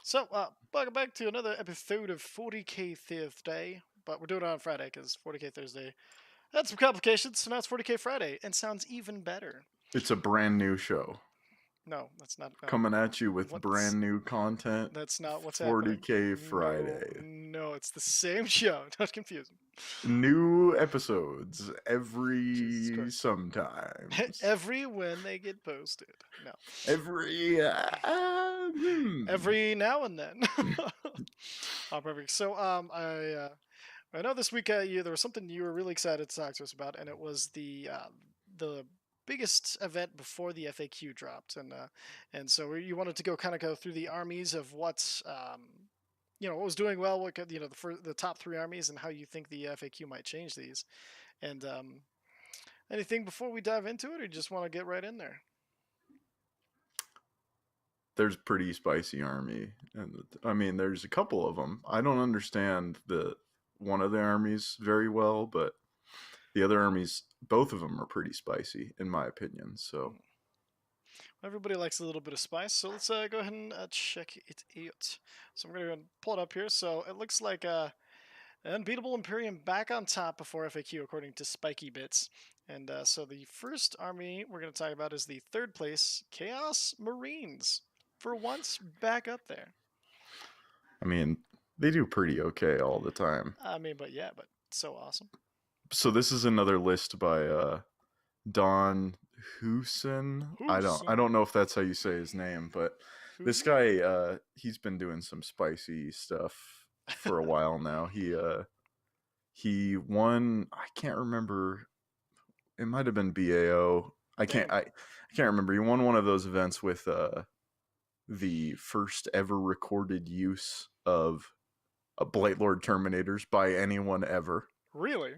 So, welcome back to another episode of 40K Thursday, but we're doing it on Friday because 40K Thursday had some complications, so now it's 40K Friday, and sounds even better. It's a brand new show No, that's not. No, coming at you with what's brand new content. that's not what's happening. 40K No, Friday. no, it's the same show. Don't confuse them. New episodes Jesus every Christ. sometimes. Every when they get posted. No, Every. every now and then. Oh, perfect. So, I know this week there was something you were really excited to talk to us about, and it was the biggest event before the FAQ dropped, and so you wanted to go through the armies of what's what was doing well, the top three armies, and how you think the FAQ might change these. And anything before we dive into it, or you just want to get right in there? There's pretty spicy army, and I mean, there's a couple of them. I don't understand the one of the armies very well, but the other armies, both of them are pretty spicy in my opinion. So Everybody likes a little bit of spice, so let's go ahead and check it out. So I'm gonna go and pull it up here. So it looks like Unbeatable Imperium back on top before FAQ, according to Spiky Bits. And so the first army we're going to talk about is the third place Chaos Marines. For once, back up there. I mean, they do pretty okay all the time. I mean, but yeah, but so awesome. So this is another list by Don Huson. I don't know if that's how you say his name, but this guy he's been doing some spicy stuff for a while now. He won, I can't remember, it might have been BAO. I can't remember. He won one of those events with the first ever recorded use of Blight Lord Terminators by anyone ever. Really?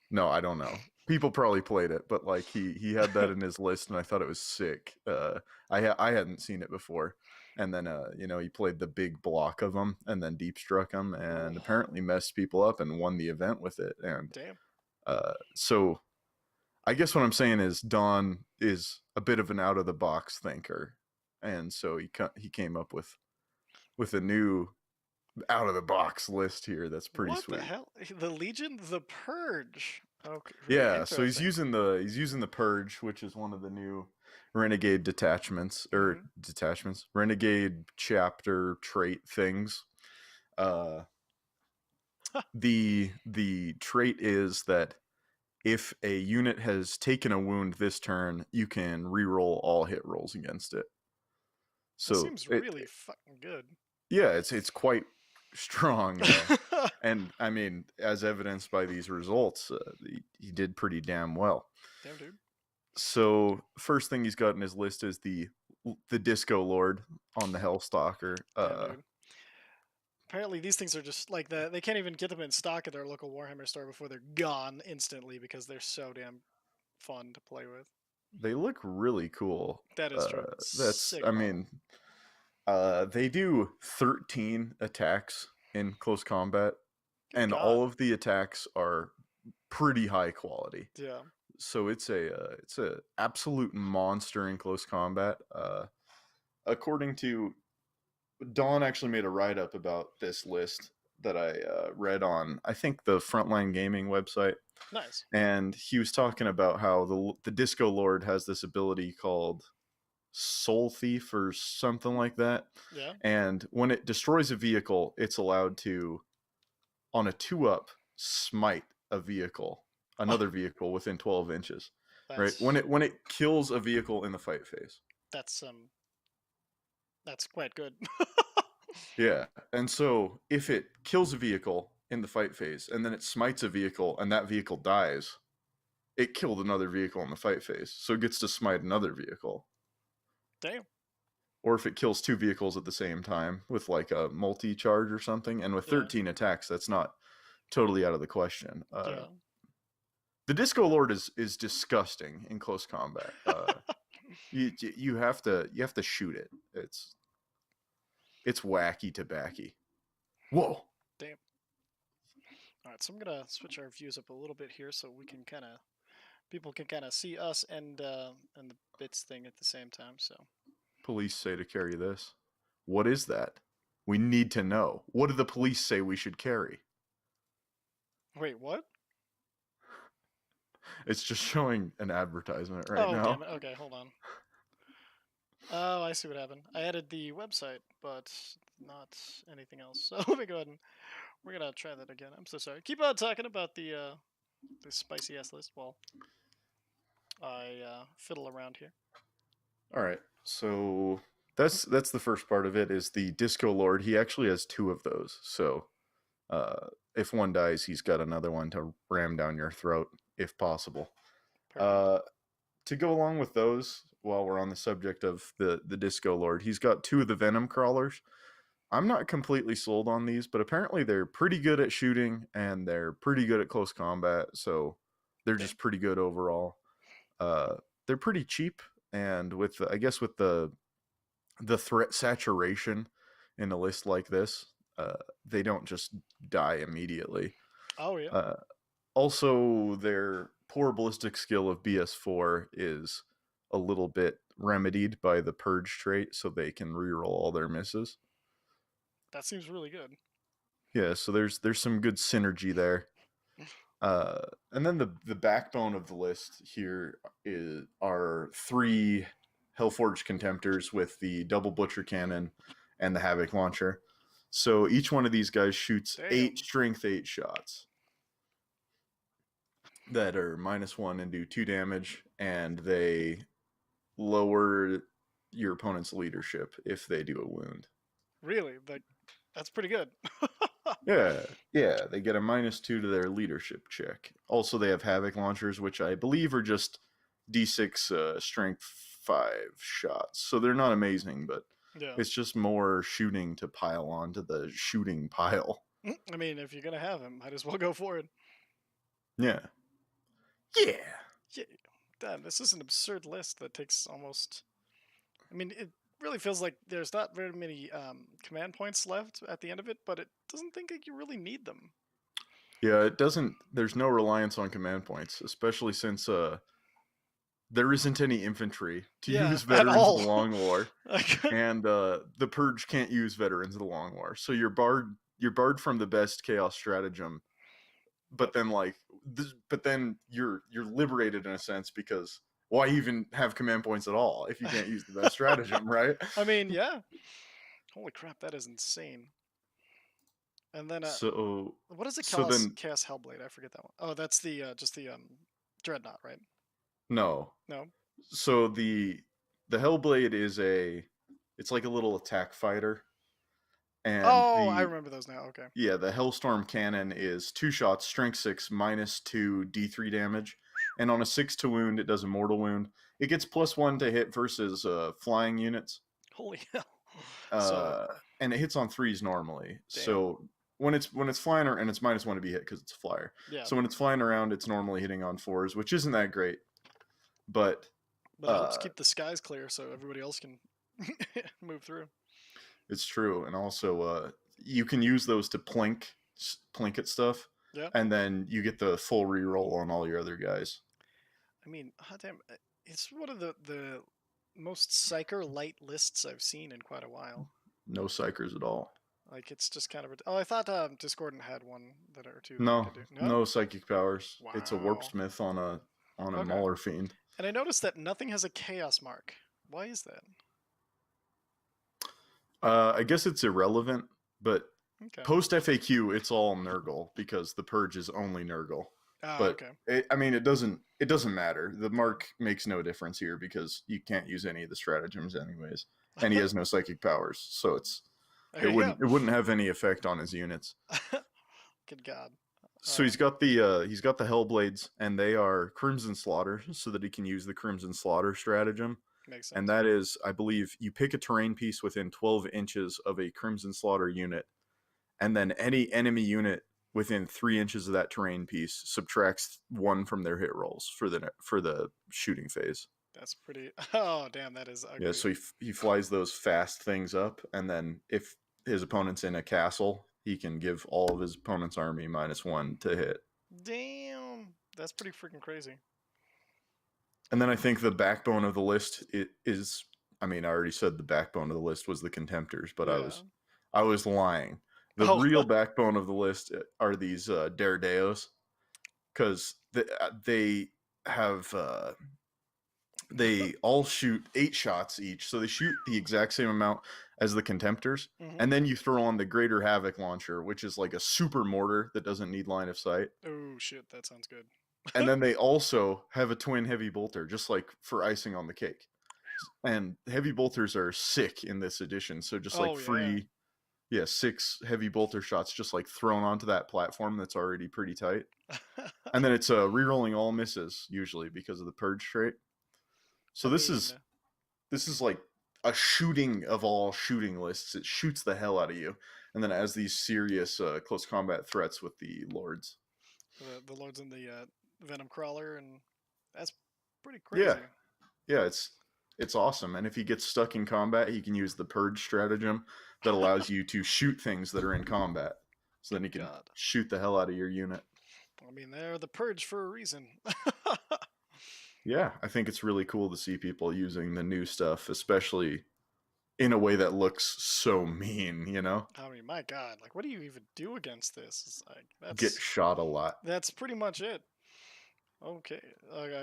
No, I don't know. People probably played it, but like he had that in his list, and I thought it was sick. I hadn't seen it before, and then he played the big block of them, and then deep struck them, and apparently messed people up and won the event with it. And Damn. so I guess what I'm saying is Don is a bit of an out of the box thinker, and so he came up with a new out of the box list here that's pretty What sweet. the hell? The Legion, the Purge. Okay, very Yeah, so he's interesting. using the Purge, which is one of the new Renegade detachments Mhm. Renegade chapter trait things. Uh, the trait is that if a unit has taken a wound this turn, you can reroll all hit rolls against it. That So seems really fucking good. yeah, it's quite strong. And I mean, as evidenced by these results, he did pretty damn well. Damn, dude. So first thing he's got in his list is the Disco Lord on the Hellstalker. Damn, dude. Apparently, these things are just like that. They can't even get them in stock at their local Warhammer store before they're gone instantly because they're so damn fun to play with. They look really cool. That is true. That's Sick I model. mean, they do 13 attacks in close combat, Good and God. all of the attacks are pretty high quality. Yeah. So it's a absolute monster in close combat. According to Don, actually made a write up about this list that I read on, I think, the Frontline Gaming website, Nice. and he was talking about how the Disco Lord has this ability called Soul Thief or something like that, Yeah. and when it destroys a vehicle, it's allowed to, on a 2-up, smite a vehicle, Oh, another vehicle within 12 inches. Right when that's it kills a vehicle in the fight phase. that's that's quite good. Yeah, and so if it kills a vehicle in the fight phase and then it smites a vehicle and that vehicle dies, it killed another vehicle in the fight phase, so it gets to smite another vehicle. Damn. Or if it kills two vehicles at the same time with like a multi charge or something, and with Yeah. 13 attacks, that's not totally out of the question. Yeah. The Disco Lord is disgusting in close combat. You have to shoot it. It's wacky to backy. Whoa. Damn. All right, so I'm gonna switch our views up a little bit here so we can kind of people can kind of see us and the bits thing at the same time. So Police say to carry this. What is that? We need to know. What do the police say we should carry? Wait, what? It's just showing an advertisement right Oh, now. damn it. Okay, hold on. Oh, I see what happened. I added the website, but not anything else. So let me go ahead and we're gonna try that again. I'm so sorry. Keep on talking about the spicy ass list while I fiddle around here. All right. So that's the first part of it is the Disco Lord. He actually has two of those. So if one dies, he's got another one to ram down your throat if possible. Perfect. To go along with those, while we're on the subject of the Disco Lord, he's got two of the Venom crawlers. I'm not completely sold on these, but apparently they're pretty good at shooting and they're pretty good at close combat. So they're Okay. just pretty good overall. They're pretty cheap, and with I guess with the threat saturation in a list like this, they don't just die immediately. Oh yeah. Uh, Also, their poor ballistic skill of BS4 is a little bit remedied by the purge trait, so they can reroll all their misses. That seems really good. Yeah, so there's some good synergy there. And then the backbone of the list here are three Hellforged Contemptors with the double Butcher Cannon and the Havoc Launcher. So each one of these guys shoots Damn. 8 strength 8 shots that are -1 and do 2 damage, and they lower your opponent's leadership if they do a wound. Really? That's pretty good. Yeah, they get a -2 to their leadership check. Also, they have Havoc Launchers, which I believe are just D6 strength 5 shots. So they're not amazing, but Yeah. it's just more shooting to pile onto the shooting pile. I mean, if you're gonna have him, might as well go for it. Yeah. Yeah. Yeah. Damn, this is an absurd list that takes almost. I mean, it really feels like there's not very many command points left at the end of it, but it doesn't think like you really need them. Yeah, it doesn't. There's no reliance on command points, especially since there isn't any infantry to use At veterans of the all. Long War, and the Purge can't use veterans of the Long War. So you're barred from the best chaos stratagem, but then you're liberated in a sense because why even have command points at all if you can't use the best stratagem, right? I mean, yeah. Holy crap, that is insane. And then, So what is it? so then Chaos Hellblade. I forget that one. Oh, that's the just the Dreadnought, right? no. No. So the Hellblade is it's like a little attack fighter, and Oh, I remember those now. Okay. the Hellstorm cannon is 2 shots, strength 6, -2 D3 damage, and on a 6 to wound, it does a mortal wound. It gets +1 to hit versus flying units. Holy hell. And it hits on 3s normally. Damn. So when it's flying and it's -1 to be hit because it's a flyer. Yeah. So when it's flying around, it's normally hitting on 4s, which isn't that great. But it helps keep the skies clear so everybody else can move through. It's true, and also you can use those to plink at stuff. Yeah. And then you get the full reroll on all your other guys. I mean, damn, it's one of the most psyker light lists I've seen in quite a while. No psychers at all. Like it's just kind of. Oh, I thought Discordant had one that or two. No, that could do. no psychic powers. Wow. It's a warp smith on a Mauler fiend. And I noticed that nothing has a chaos mark. Why is that? I guess it's irrelevant, but okay. Post FAQ, it's all Nurgle because the purge is only Nurgle. Oh, but okay. it doesn't matter. The mark makes no difference here because you can't use any of the stratagems anyways, and he has no psychic powers, so it wouldn't have any effect on his units. Good God. So he's got the Hellblades, and they are Crimson Slaughter, so that he can use the Crimson Slaughter stratagem. Makes sense. And that is, I believe, you pick a terrain piece within 12 inches of a Crimson Slaughter unit, and then any enemy unit within 3 inches of that terrain piece subtracts 1 from their hit rolls for the shooting phase. That's pretty. Oh, damn, that is ugly. Yeah, so he flies those fast things up, and then if his opponent's in a castle, he can give all of his opponent's army -1 to hit. Damn, that's pretty freaking crazy. And then I think the backbone of the list is, I mean, I already said the backbone of the list was the Contemptors, but I was lying. The Oh, real backbone of the list are these Daredeos, because they have they all shoot 8 shots each, so they shoot the exact same amount as the Contemptors, hmm. and then you throw on the Greater Havoc launcher, which is like a super mortar that doesn't need line of sight. Oh shit, that sounds good. And then they also have a twin heavy bolter, just like for icing on the cake. And heavy bolters are sick in this edition, so just like Oh yeah. free, yeah, 6 heavy bolter shots just like thrown onto that platform that's already pretty tight. And then it's re-rolling all misses usually because of the purge trait. So I this mean, is like a shooting of all shooting lists. It shoots the hell out of you, and then it has these serious close combat threats with the lords. the lords in the Venom Crawler, and that's pretty Yeah, crazy. yeah, it's awesome. And if he gets stuck in combat, he can use the purge stratagem that allows you to shoot things that are in combat. So then he Good can God. shoot the hell out of your unit. I mean, they're the purge for a reason. Yeah, I think it's really cool to see people using the new stuff, especially in a way that looks so mean, you know? I mean, my God, like, what do you even do against this? It's like Get shot a lot. that's pretty much it. Okay,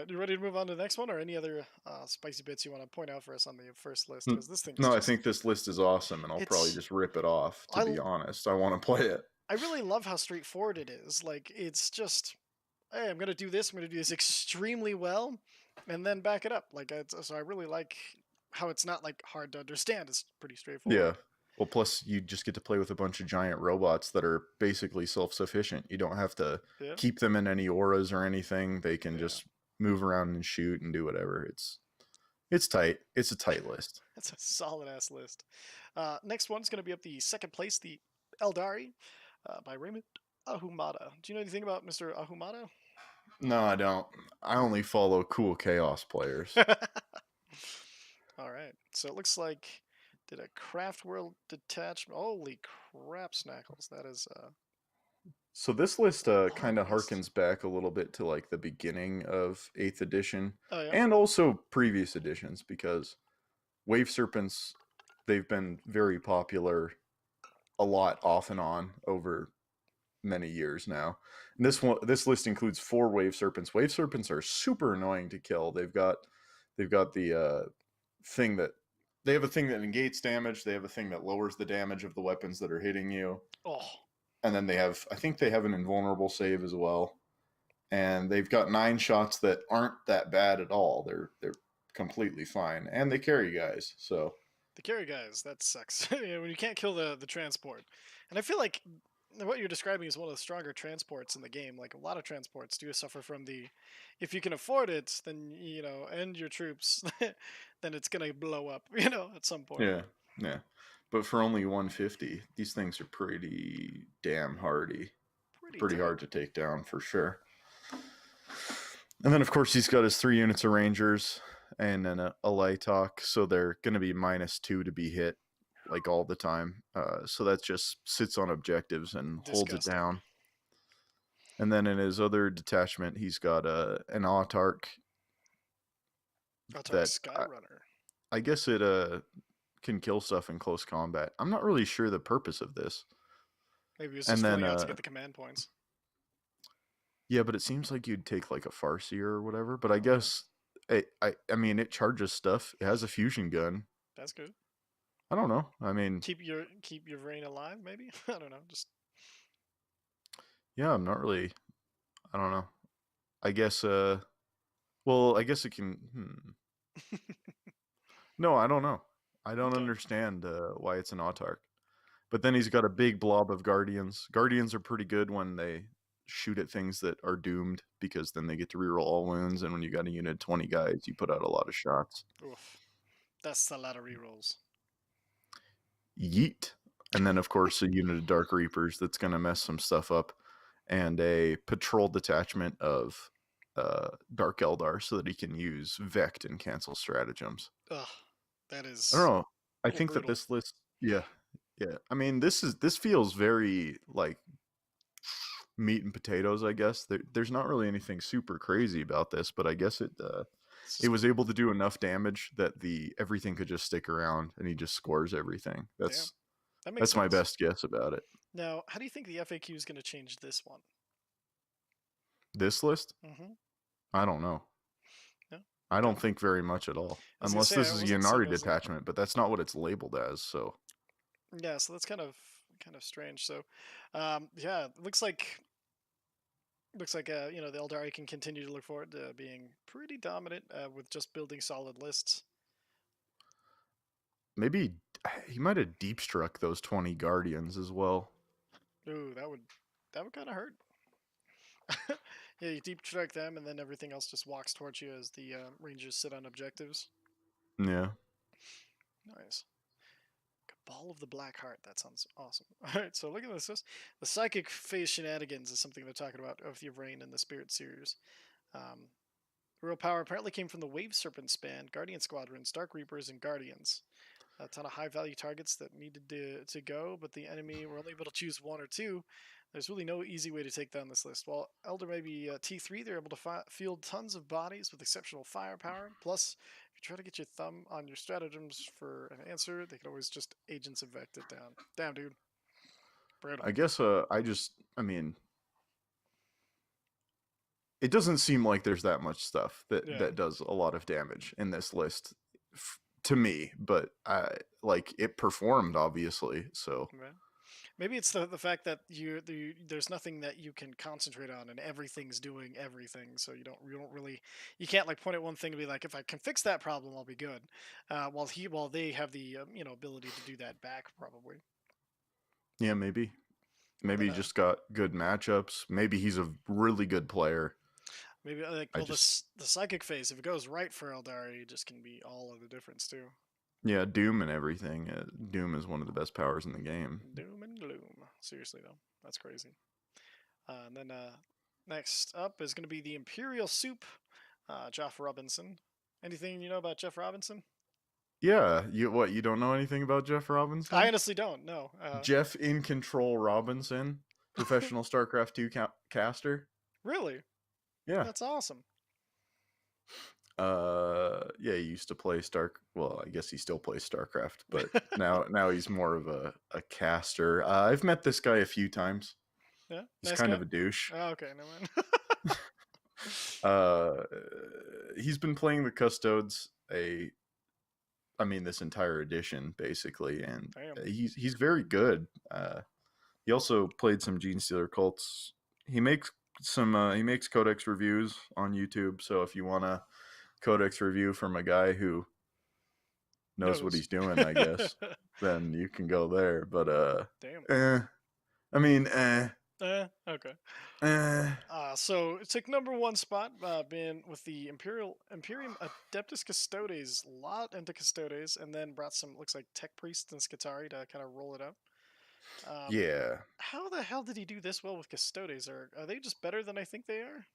you ready to move on to the next one, or any other spicy bits you want to point out for us on the first list? Because this thing is No, I just think this list is awesome, and I'll probably it's just rip it off, to I be honest. I want to play it. I really love how straightforward it is. Like, it's just, hey, I'm gonna do this. I'm gonna do this extremely well, and then back it up. Like, so I really like how it's not like hard to understand. It's pretty Yeah. straightforward. Well, plus you just get to play with a bunch of giant robots that are basically self-sufficient. You don't have to Yeah, keep them in any auras or anything. They can yeah. just move around and shoot and do whatever. It's tight. It's a tight list. That's a solid ass list. Next one's gonna be up the second place, the Eldari, by Raymond Ahumada. Do you know anything about Mr. Ahumada? No, I don't. I only follow cool chaos players. All right. So it looks like did a Craft World detachment. Holy crap, Snackles! That is So this list a kind long of list. harkens back a little bit to like the beginning of 8th edition Oh yeah. and also previous editions, because Wave Serpents, they've been very popular a lot off and on over many years now. And this list includes 4 Wave Serpents. Wave Serpents are super annoying to kill. They've got the thing that they have a thing that negates damage. They have a thing that lowers the damage of the weapons that are hitting you. Oh, And then I think they have an invulnerable save as well. And they've got 9 shots that aren't that bad at all. They're completely fine, and they carry guys. So the carry guys. That sucks. Yeah, when you can't kill the transport, and I feel like what you're describing is one of the stronger transports in the game. Like a lot of transports do suffer from the, if you can afford it, then and your troops, then it's gonna blow up. At some point. yeah, yeah. But for only 150, these things are pretty damn hardy. Pretty Pretty tight. hard to take down for sure. And then, of course, he's got his 3 units of Rangers and then a Lighthawk, so they're going to be -2 to be hit, like all the time. So that just sits on objectives and holds it Disgusting. down. And then in his other detachment, he's got an Autarch Autarch that Skyrunner. I guess it can kill stuff in close combat. I'm not really sure the purpose of this. Maybe it was And just then going out to get the command points. yeah, but it seems like you'd take like a Farseer or whatever. But I Okay, guess I mean it charges stuff. It has a fusion gun. that's good. I don't know. I mean, Keep your brain alive, maybe. I don't know. Just yeah, I'm not really. I don't know. I guess. Well, I guess it can. No, I don't know. I don't okay. understand why it's an Autarch. But then he's got a big blob of Guardians. Guardians are pretty good when they shoot at things that are doomed, because then they get to reroll all wounds. And when you got a unit of 20 guys, you put out a lot of shots. Oof, that's a lot of rerolls. Yeet. And then, of course, a unit of Dark Reapers that's going to mess some stuff up, and a patrol detachment of Dark Eldar so that he can use Vect and cancel stratagems. Ugh, that I don't is know. a I little think that brutal. this list, yeah, yeah. I mean, this feels very like meat and potatoes. I guess there's not really anything super crazy about this, but I guess It's it just was able to do enough damage that the everything could just stick around, and he just scores everything. yeah. That makes That's my sense. best guess about it. Now, how do you think the FAQ is going to change this one? This list? Mm-hmm. I don't know. No? I Okay. don't think very much at all. I was gonna Unless say this I is a wasn't seeing Yanari it as like detachment, but that's not what it's labeled as, so. yeah, so that's kind of strange. So, yeah, looks like the Eldari can continue to look forward to being pretty dominant with just building solid lists. Maybe he might have deep struck those 20 Guardians as well. Ooh, that would kind of hurt. Yeah, you deep strike them, and then everything else just walks towards you as the Rangers sit on objectives. Yeah. Nice. Ball of the Black Heart. That sounds awesome. All right, so look at this. The Psychic Phase Shenanigans is something they're talking about of the Rain and the Spirit series. Um, Real power apparently came from the Wave Serpent span, Guardian Squadrons, Dark Reapers, and Guardians. A ton of high value targets that needed to go, but the enemy were only able to choose one or two. There's really no easy way to take down this list. While Elder may be T3, they're able to field tons of bodies with exceptional firepower. Plus, if you try to get your thumb on your stratagems for an answer, they can always just Agents Infect it down. Damn, dude. Brutal. I guess I mean, it doesn't seem like there's that much stuff Yeah. that does a lot of damage in this list to me, but like it performed obviously, so. Right. Maybe it's the fact that there's nothing that you can concentrate on, and everything's doing everything. So you don't really, you can't like point at one thing and be like, if I can fix that problem, I'll be good. While they have the ability to do that back probably. Yeah, maybe And then he just got good matchups. Maybe he's a really good player. maybe like the psychic phase, if it goes right for Eldari, it just can be all of the difference too. Yeah, Doom and everything. Doom is one of the best powers in the game. Doom and gloom. Seriously though, that's crazy. And then next up is going to be the Imperial Soup, Jeff Robinson. Anything you know about Jeff Robinson? Yeah, you don't know anything about Jeff Robinson? I honestly don't know. Jeff in Control Robinson, professional StarCraft 2 caster. Really? Yeah. That's awesome. Yeah, he used to play well, I guess he still plays StarCraft, but now he's more of a caster. I've met this guy a few times. Yeah, he's nice kind guy? of a douche. Oh, okay, no man. He's been playing the Custodes this entire edition basically, and he's very good. He also played some Genestealer cults. He makes Codex reviews on YouTube, so if you want a Codex review from a guy who knows what he's doing, I guess, then you can go there. But damn. Okay. So it took #1 spot, being with the Imperium Adeptus Custodes, lot into Custodes, and then brought some, looks like Tech Priests and Skitarii to kind of roll it up. Yeah. How the hell did he do this well with Custodes? Are they just better than I think they are?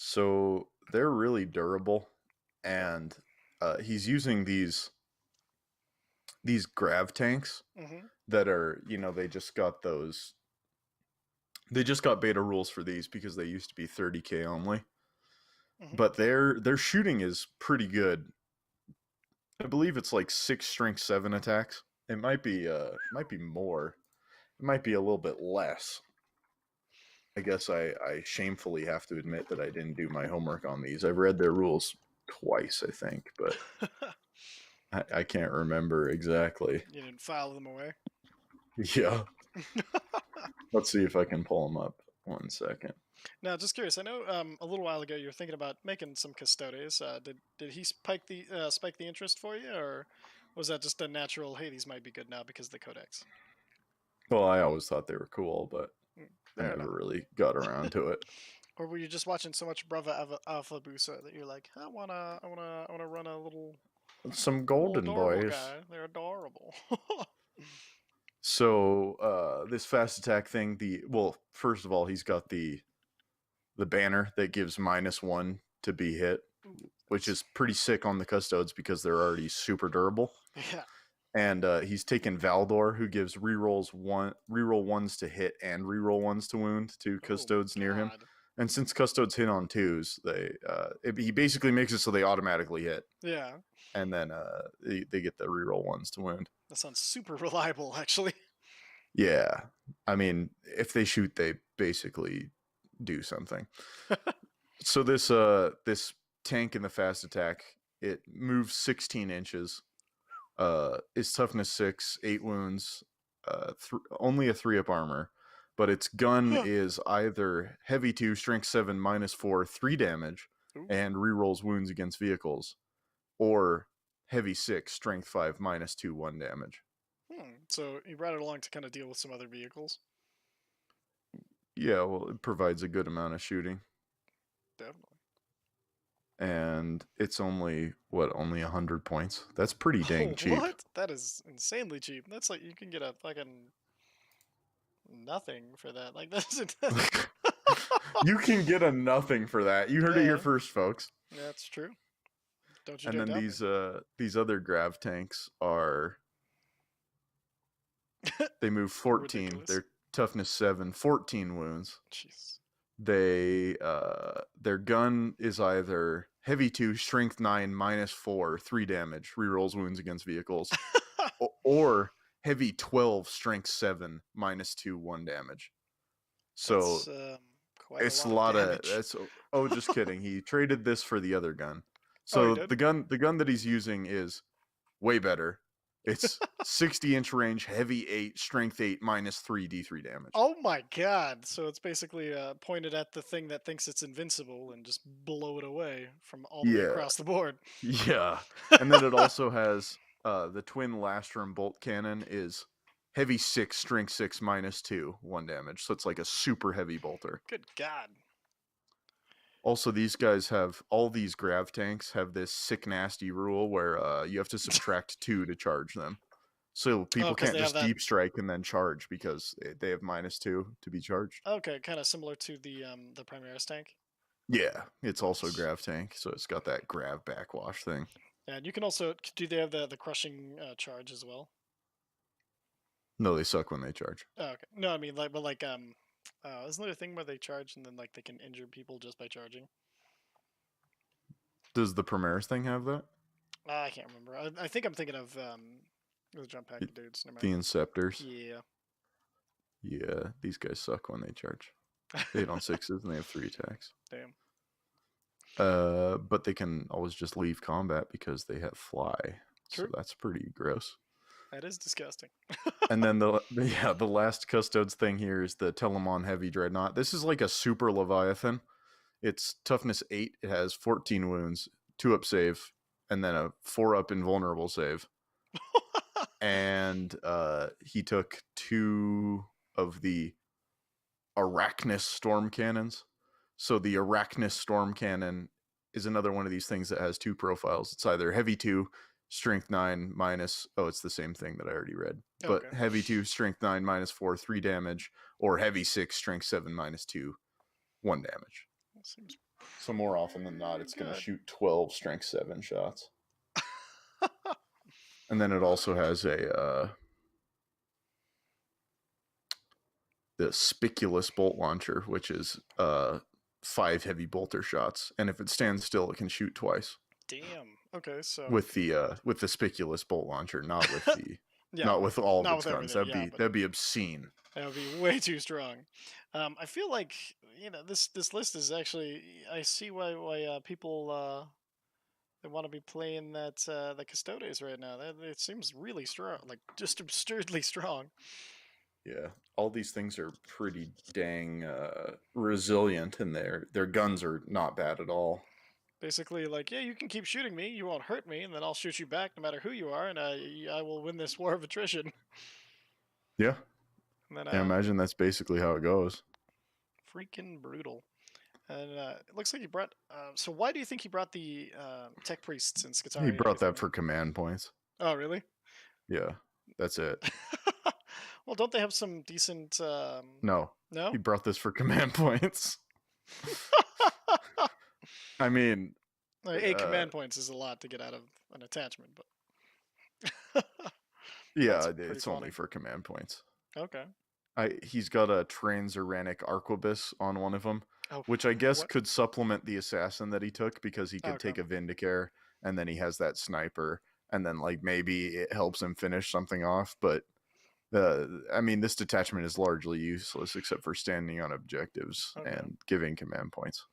So they're really durable, and he's using these grav tanks that are, they just got those. They just got beta rules for these because they used to be 30k only. But their shooting is pretty good. I believe it's like 6 strength 7 attacks. It might be more. It might be a little bit less. I guess I shamefully have to admit that I didn't do my homework on these. I've read their rules twice, I think, but I can't remember exactly. You didn't file them away? Yeah. Let's see if I can pull them up. 1 second. Now, just curious. I know a little while ago you were thinking about making some Custodes. Did he spike the interest for you, or was that just a natural? Hey, these might be good now because of the Codex. Well, I always thought they were cool, but I never really got around to it. Or were you just watching so much Brava Alpha Busa that you're like, I wanna run a little some golden boys. Guy. They're adorable. So this fast attack thing, first of all, he's got the banner that gives -1 to be hit, which is pretty sick on the Custodes because they're already super durable. Yeah. And he's taken Valdor, who gives reroll 1s to hit and reroll 1s to wound to Custodes near him. And since Custodes hit on 2s, he basically makes it so they automatically hit. Yeah. And then they get the reroll 1s to wound. That sounds super reliable, actually. Yeah, I mean, if they shoot, they basically do something. So this tank in the fast attack, it moves 16 inches. Is toughness 6, 8 wounds, only a 3-up armor, but its gun is either heavy 2, strength 7, -4, 3 damage, Oof. and rerolls wounds against vehicles, or heavy 6, strength 5, -2, 1 damage. So you brought it along to kind of deal with some other vehicles. Yeah, well, it provides a good amount of shooting. Definitely. And it's only 100 points. That's pretty dang Oh, cheap. what? That is insanely cheap. That's like you can get a fucking nothing for that. Like that's You can get a nothing for that. You heard it here yeah, first, folks. that's true. Don't you And dare then doubt me. these other grav tanks are, they move 14. Ridiculous. They're toughness 7, 14 wounds. Jeez. They their gun is either heavy 2, strength 9, -4, 3 damage, rerolls wounds against vehicles, or heavy 12, strength 7, -2, 1 damage. So That's quite a it's a lot of lot of damage. that's. Oh, just kidding. He traded this for the other gun. Oh, he So did? the gun that he's using is way better. It's 60-inch range, heavy 8, strength 8, -3 D3 damage. Oh my god! So it's basically pointed at the thing that thinks it's invincible and just blow it away from all the way Yeah, across the board. yeah. And then it also has the twin Lastrum bolt cannon is heavy 6, strength 6, -2, 1 damage. So it's like a super heavy bolter. Good god. Also, these guys have, all these grav tanks have this sick nasty rule where you have to subtract 2 to charge them. So Oh, people because can't they have just that. deep strike and then charge because they have -2 to be charged. Okay, kind of similar to the Primaris tank. Yeah, it's also Nice. grav tank, so it's got that grav backwash thing. And you can also do they have the crushing charge as well? No, they suck when they charge. Oh, okay. No, I mean like, but like isn't there a thing where they charge and then like they can injure people just by charging? Does the Primaris thing have that? I can't remember. I think I'm thinking of the jump pack It- dudes. Never The mind. Inceptors? Yeah. Yeah, these guys suck when they charge. They hit on 6s and they have 3 attacks. Damn. But they can always just leave combat because they have fly. True. So that's pretty gross. That is disgusting. And then the last Custodes thing here is the Telemon Heavy Dreadnought. This is like a super Leviathan. It's toughness 8. It has 14 wounds, 2-up save, and then a 4-up invulnerable save. And he took 2 of the Arachnus Storm Cannons. So the Arachnus Storm Cannon is another one of these things that has 2 profiles. It's either heavy 2, strength 9 minus, oh, it's the same thing that I already read. But Okay. heavy 2, strength 9 -4, 3 damage, or heavy 6, strength 7 -2, 1 damage. That seems So more often than not, it's going to good. shoot 12 strength 7 shots. And then it also has the Spiculous bolt launcher, which is 5 heavy bolter shots, and if it stands still, it can shoot twice. Damn. Okay, so With the Spiculous bolt launcher, not with the yeah, not with all of not its with guns. everything. Yeah, but That'd be obscene. that would be way too strong. I feel like this list is actually. I see why people they want to be playing that the Custodes right now. That it seems really strong, like just absurdly strong. Yeah, all these things are pretty dang resilient, and their guns are not bad at all. Basically, like, yeah, you can keep shooting me, you won't hurt me, and then I'll shoot you back no matter who you are, and I will win this war of attrition. Yeah, And then I imagine that's basically how it goes. freaking brutal. And it looks like he brought. So why do you think he brought the tech priests in Skitarii? He brought that for command points. Oh, really? Yeah, that's it. Well, don't they have some decent? No, No. he brought this for command points. I mean, Like, 8 command points is a lot to get out of an attachment, but yeah, pretty it's funny. only for command points. Okay. He's got a Transuranic Arquebus on one of them, Oh, which I guess what? could supplement the assassin that he took because he could Okay. take a Vindicare, and then he has that sniper, and then like maybe it helps him finish something off. But I mean, this detachment is largely useless except for standing on objectives Okay. and giving command points.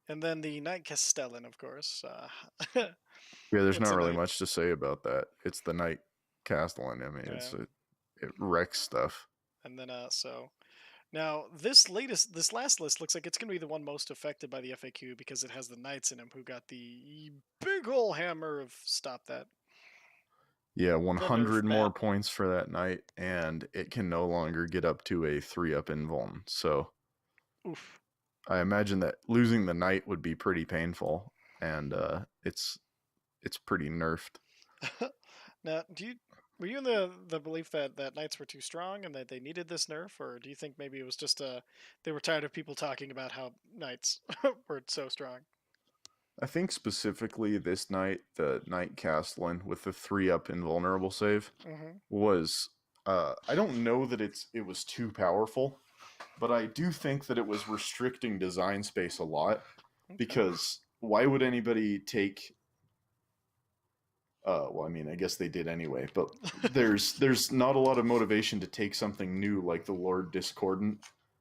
And then the Knight Castellan, of course. Yeah, there's It's not a really knight. much to say about that. It's the Knight Castellan. I mean, Yeah. it wrecks stuff. And then so now this last list looks like it's gonna be the one most affected by the FAQ because it has the knights in him who got the big ol' hammer of stop that. Yeah, The nerf 100 more bat. points for that Knight, and it can no longer get up to a 3-up invuln. So Oof. I imagine that losing the Knight would be pretty painful, and it's pretty nerfed. Now, were you in the belief that knights were too strong and that they needed this nerf, or do you think maybe it was just they were tired of people talking about how knights were so strong? I think specifically this Knight, the Knight Castellan with the 3-up invulnerable save, Mm-hmm. was I don't know that it was too powerful, but I do think that it was restricting design space a lot, Okay. because why would anybody take well, I mean, I guess they did anyway, but there's not a lot of motivation to take something new like the Lord Discordant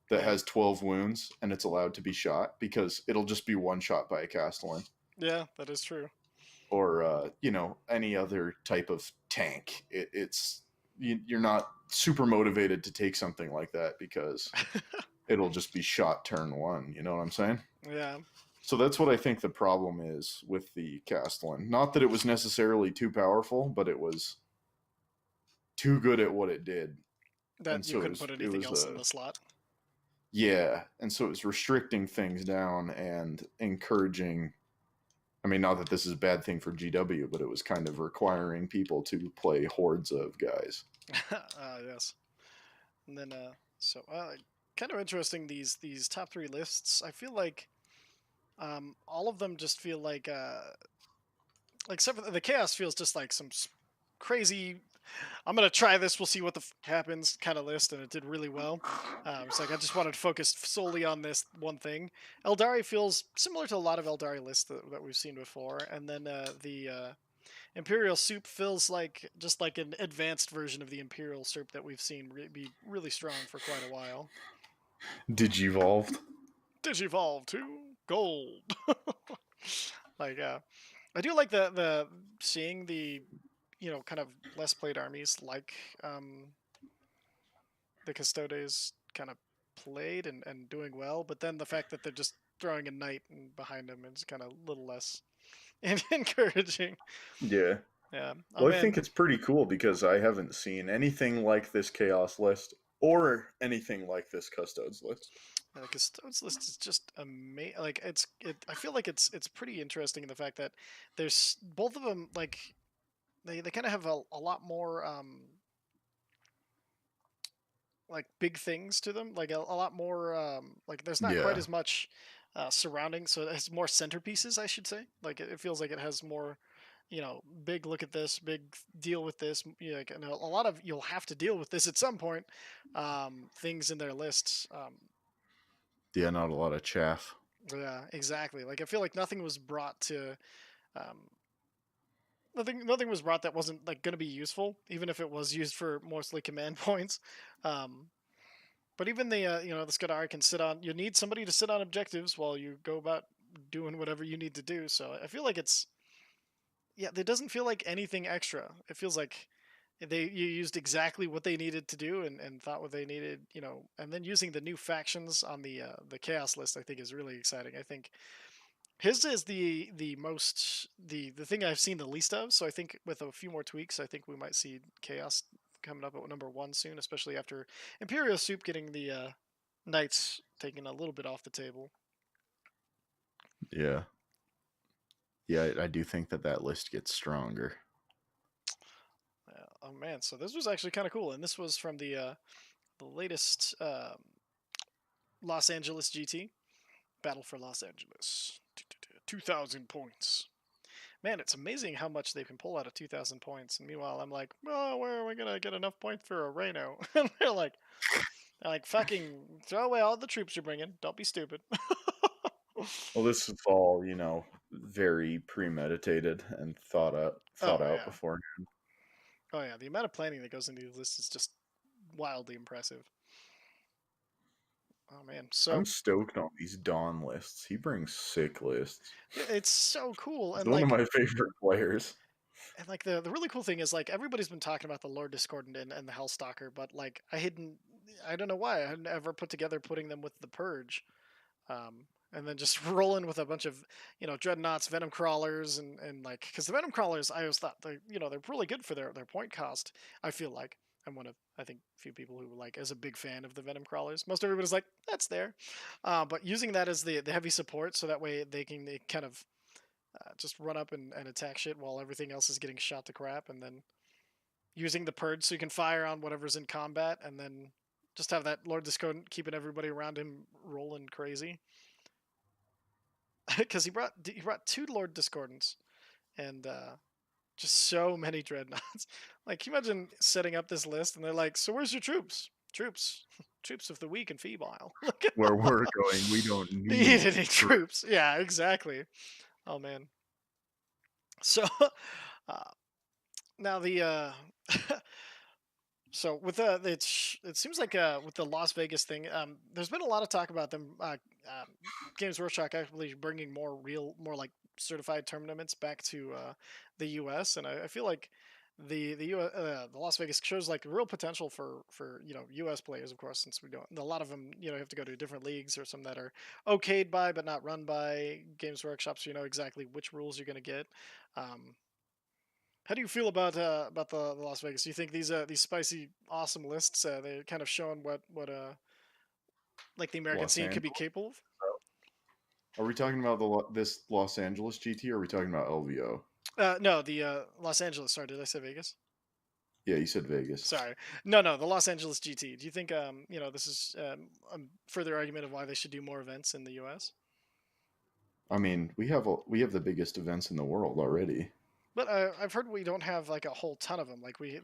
that Yeah. has 12 wounds and it's allowed to be shot, because it'll just be one shot by a Castellan. Yeah, that is true. Or you know, any other type of tank. You're not super motivated to take something like that because it'll just be shot turn one. You know what I'm saying? Yeah. So that's what I think the problem is with the Castellan. Not that it was necessarily too powerful, but it was too good at what it did, and That you so couldn't put it anything was else in the slot. yeah, and so it was restricting things down and encouraging. I mean, not that this is a bad thing for GW, but it was kind of requiring people to play hordes of guys. Yes. And then so kind of interesting these top three lists. I feel like all of them just feel like except for the chaos feels just like some crazy I'm gonna try this, we'll see what the happens kind of list, and it did really well. It's like I just wanted to focus solely on this one thing. Eldari feels similar to a lot of Eldari lists that we've seen before, and then the Imperial Soup feels like just like an advanced version of the Imperial Soup that we've seen be really strong for quite a while. Digivolved. Digivolve to gold. Like I do like the seeing the kind of less played armies like the Custodes kind of played and doing well, but then the fact that they're just throwing a knight behind them is kind of a little less encouraging. Yeah. Yeah. Oh Well, I man, think it's pretty cool because I haven't seen anything like this Chaos list or anything like this Custodes list. the Custodes list is just amazing. Like I feel like it's pretty interesting in the fact that there's both of them like they kind of have a lot more like big things to them, like a lot more like there's not quite Yeah. as much surrounding, so it has more centerpieces, I should say. Like it feels like it has more, big look at this, big deal with this, like, and a lot of you'll have to deal with this at some point, things in their lists. Yeah, not a lot of chaff. Yeah, exactly. Like I feel like nothing was brought to um, nothing was brought that wasn't like going to be useful, even if it was used for mostly command points. um, But even the Scudari can sit on. You need somebody to sit on objectives while you go about doing whatever you need to do. So I feel like there doesn't feel like anything extra. It feels like you used exactly what they needed to do and thought what they needed, and then using the new factions on the chaos list, I think is really exciting. I think his is the most the thing I've seen the least of. So I think with a few more tweaks, I think we might see chaos coming up at number one soon, especially after Imperial Soup getting the knights taken a little bit off the table. Yeah. Yeah, I do think that list gets stronger. Oh man, so this was actually kind of cool, and this was from the latest Los Angeles GT Battle for Los Angeles, 2,000 points. Man, it's amazing how much they can pull out of 2,000 points. And meanwhile, I'm like, oh, where are we gonna get enough points for a Reno? And they're like, fucking throw away all the troops you're bringing. Don't be stupid. Well, this is all, very premeditated and thought Oh out yeah. beforehand. Oh yeah. The amount of planning that goes into these lists is just wildly impressive. Oh man. I'm So stoked on these Dawn lists. He brings sick lists. it's so cool, He's and one of my favorite players. the really cool thing is like everybody's been talking about the Lord Discordant and the Hellstalker, but like I don't know why I hadn't ever put together putting them with the Purge, and then just rolling with a bunch of dreadnoughts, venom crawlers, and like because the venom crawlers I always thought they're really good for their point cost. I feel like I'm one of I think few people who like as a big fan of the venom crawlers. Most everybody's like that's there, but using that as the heavy support so that way they kind of just run up and attack shit while everything else is getting shot to crap, and then using the purge so you can fire on whatever's in combat, and then just have that Lord Discordant keeping everybody around him rolling crazy. Because he brought two Lord Discordants and just so many dreadnoughts. Like, can you imagine setting up this list and they're like, "So where's your troops? Troops, troops of the weak and feeble. Look at Where we're going, we don't need need any troops." Yeah, exactly. Oh man. So uh, now so with it seems like with the Las Vegas thing, there's been a lot of talk about them Games Workshop actually bringing more like certified tournaments back to the U.S. and I feel like the Las Vegas shows like real potential for U.S. players, of course, since we don't a lot of them have to go to different leagues or some that are okayed by but not run by Games Workshop, so you know exactly which rules you're going to get. Um, how do you feel about the Las Vegas? Do you think these spicy awesome lists they're kind of showing what like the American Los scene could be Angeles. capable of? Are we talking about this Los Angeles GT, or are we talking about LVO? No, the Los Angeles. Sorry, did I say Vegas? Yeah, you said Vegas. Sorry, no, the Los Angeles GT. Do you think this is a further argument of why they should do more events in the U.S.? I mean, we have the biggest events in the world already. But I've heard we don't have like a whole ton of them. Like we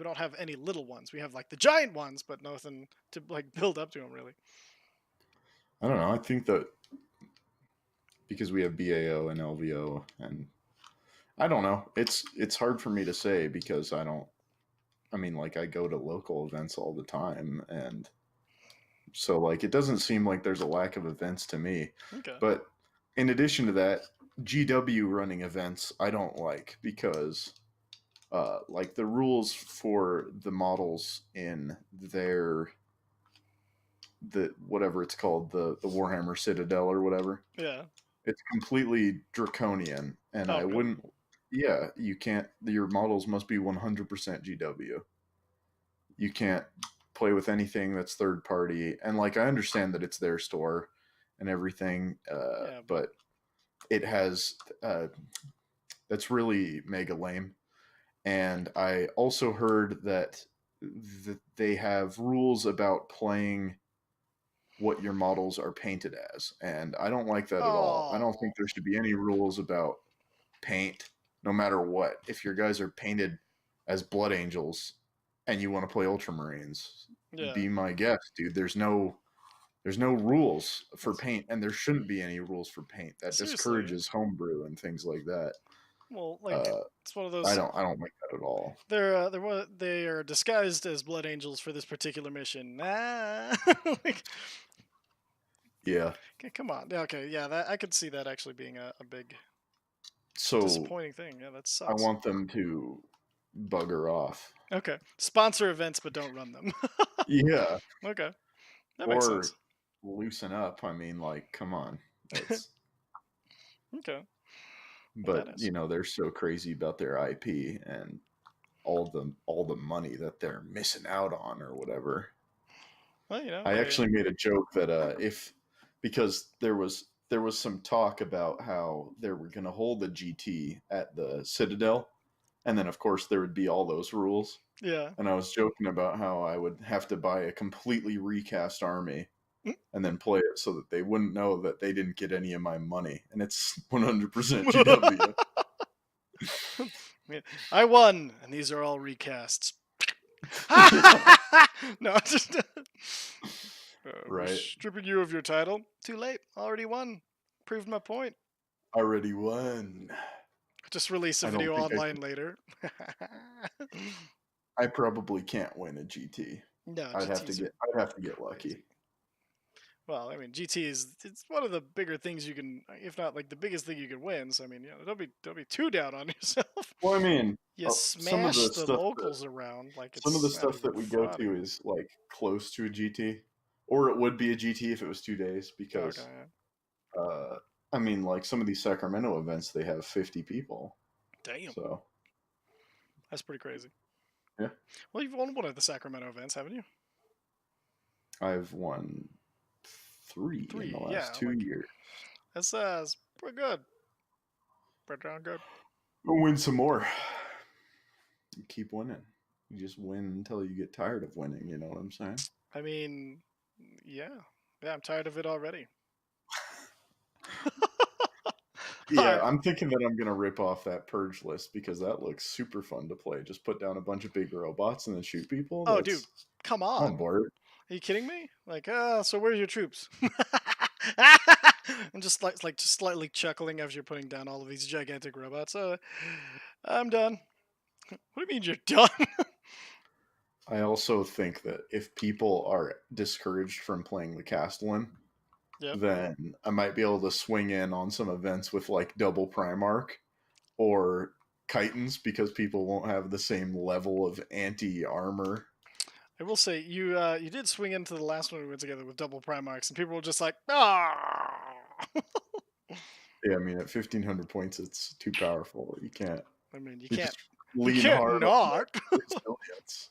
don't have any little ones. We have like the giant ones, but nothing to like build up to them really. I don't know. I think that because we have BAO and LVO, and I don't know. It's hard for me to say because I don't. I mean, like I go to local events all the time, and so like it doesn't seem like there's a lack of events to me. Okay. But in addition to that, GW running events I don't like because like the rules for the models in the whatever it's called, the Warhammer Citadel or whatever, Yeah. it's completely draconian, and Oh, I really? wouldn't. Yeah, you can't. Your models must be 100% GW. You can't play with anything that's third party, and like I understand that it's their store and everything, Yeah, but but it has that's really mega lame. And I also heard that they have rules about playing what your models are painted as, and I don't like that at all. I don't think oh, there should be any rules about paint, no matter what. If your guys are painted as Blood Angels and you want to play Ultramarines, yeah. be my guest, dude. There's no rules for That's, paint, and there shouldn't be any rules for paint. That seriously. discourages homebrew and things like that. Well, like Uh, it's one of those. I don't like that at all. They are disguised as Blood Angels for this particular mission. Nah. Like, Yeah. okay, come on. Yeah, okay, yeah, that I could see that actually being a big So disappointing thing. Yeah, that I sucks. want them to bugger off. Okay, sponsor events but don't run them. Yeah. Okay, that makes sense. Or loosen up. I mean, like, come on. That's Okay, well, that but is. you know, they're so crazy about their IP and all the money that they're missing out on or whatever. Well, I actually made a joke that if because there was some talk about how they were going to hold a GT at the Citadel, and then of course there would be all those rules. yeah. And I was joking about how I would have to buy a completely recast army and then play it so that they wouldn't know that they didn't get any of my money. And it's 100% GW. Yeah, I won, and these are all recasts. No, just we're Right. stripping you of your title. Too late. Already won. Proved my point. already won. Just release a I don't video think I online can. later. I probably can't win a GT. No, I'd have to GTs are get. I'd have to get crazy. lucky. Well, I mean, GT is it's one of the bigger things you can, if not like the biggest thing you can win. So I mean, don't be too down on yourself. Well, I mean, You some of smash the the stuff that locals around like some of the it's not stuff even that we go funny. to is like close to a GT, or it would be a GT if it was 2 days. Okay, Because yeah. uh, I mean, like some of these Sacramento events, they have 50 people. Damn, So that's pretty crazy. yeah, Well, you've won one of the Sacramento events, haven't you? I've won 3 in the Three, last yeah. 2 years. That's pretty good. Pretty darn good. We'll win some more. You keep winning. You just win until you get tired of winning. You know what I'm saying? I mean, yeah, yeah. I'm tired of it already. All Yeah, right. I'm thinking that I'm gonna rip off that purge list because that looks super fun to play. Just put down a bunch of big robots and then shoot people. Oh, dude, That's come I'm on on. board. Are you kidding me? Like, so where's your troops? I'm just just slightly chuckling as you're putting down all of these gigantic robots. I'm done. What do you mean you're done? I also think that if people are discouraged from playing the Castellan, Yep. then I might be able to swing in on some events with like double Primarch or Chitons because people won't have the same level of anti armor. I will say you did swing into the last one we went together with double Primarchs, and people were just like, ah. Yeah, I mean at 1,500 points, it's too powerful. You can't. I mean, you You can't just you lean can't hard on the not. resilience.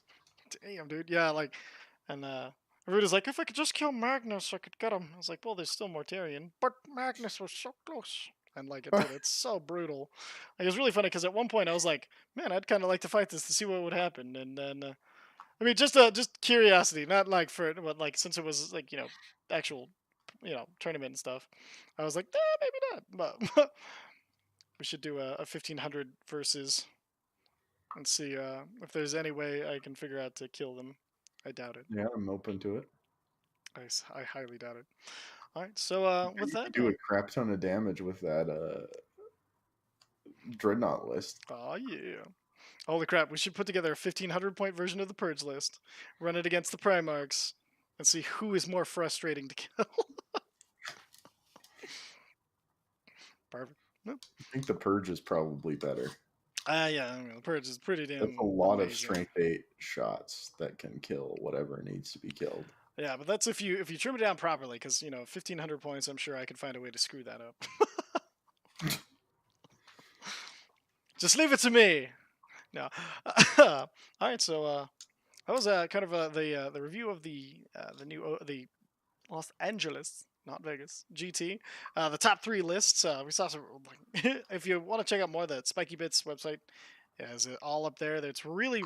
Damn, dude. Yeah, like, and Ruda's like, if I could just kill Magnus, I could get him. I was like, well, there's still Mortarion, but Magnus was so close. And like, it's so brutal. Like, it's really funny because at one point I was like, man, I'd kind of like to fight this to see what would happen. And then, I mean, just curiosity, not like but like since it was like actual, tournament and stuff. I was like, maybe not. But we should do a 1500 versus and see if there's any way I can figure out to kill them. I doubt it. Yeah, I'm open to it. I highly doubt it. All right, so You with that, could do a crap ton of damage with that dreadnought list. oh yeah, holy crap, we should put together a 1500 point version of the Purge list, run it against the Primarchs, and see who is more frustrating to kill. Perfect. I think the purge is probably better. Yeah, I mean, the Purge is pretty damn That's a lot amazing. of strength 8 shots that can kill whatever needs to be killed. Yeah, but that's if you trim it down properly, because 1500 points. I'm sure I could find a way to screw that up. Just leave it to me. No. All right, so that was kind of the review of the Los Angeles, not Vegas, GT. The top 3 lists. We saw some. If you want to check out more, the Spiky Bits website has it all up there. It's really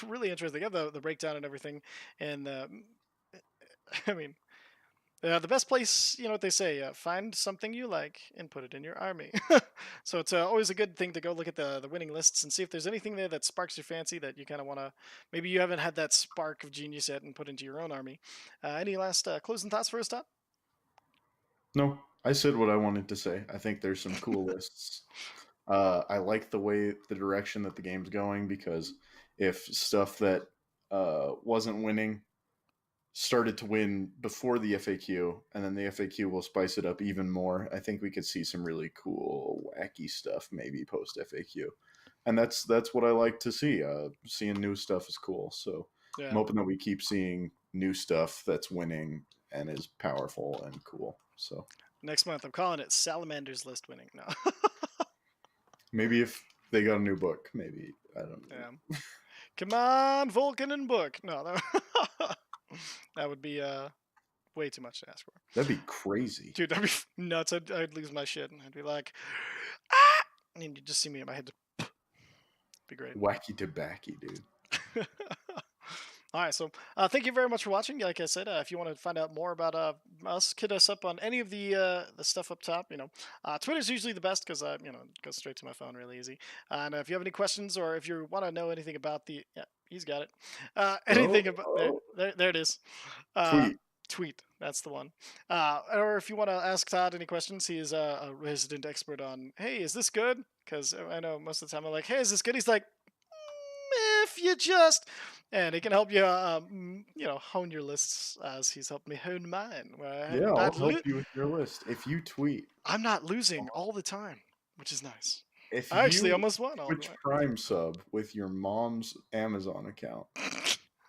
really interesting. They have the breakdown and everything, and I mean. The best place, you know what they say, find something you like and put it in your army. So it's always a good thing to go look at the winning lists and see if there's anything there that sparks your fancy that you kind of want to. Maybe you haven't had that spark of genius yet and put into your own army. Any last closing thoughts for us, Todd? No, I said what I wanted to say. I think there's some cool lists. I like the direction that the game's going because if stuff that wasn't winning started to win before the FAQ, and then the FAQ will spice it up even more. I think we could see some really cool, wacky stuff maybe post FAQ, and that's what I like to see. Seeing new stuff is cool, so Yeah. I'm hoping that we keep seeing new stuff that's winning and is powerful and cool. So Next month, I'm calling it Salamander's List winning. No. maybe if they got a new book, maybe I don't know. Yeah. Come on, Vulcan and book. No, that would be way too much to ask for. That'd be crazy, dude. That'd be nuts. I'd lose my shit, and I'd be like, ah! And you'd just see me in my head. Be great. wacky tobacco, dude. All right, so thank you very much for watching. Like I said, if you want to find out more about us, hit us up on any of the stuff up top. Twitter's usually the best because it goes straight to my phone, really easy. And if you have any questions or if you want to know anything about he's got it. Anything about there it is. Tweet. tweet. That's the one. Or if you want to ask Todd any questions, he is a resident expert on, hey, is this good? Because I know most of the time I'm like, hey, is this good? He's like, if you just, and he can help you, hone your lists as he's helped me hone mine. Where Yeah, I'll help you with your list. If you tweet, I'm not losing all the time, which is nice. if I actually you almost won all the Twitch way. Prime sub with your mom's Amazon account,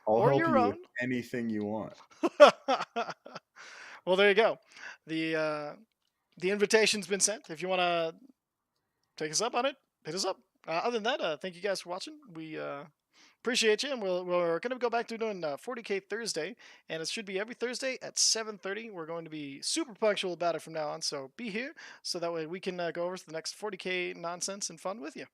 I'll Or help your you with own. anything you want. Well, there you go. The uh, the invitation's been sent. If you want to take us up on it, hit us up. Other than that, thank you guys for watching. We appreciate you, and we're going to go back to doing 40K Thursday, and it should be every Thursday at 7:30. We're going to be super punctual about it from now on, so be here so that way we can go over to the next 40K nonsense and fun with you.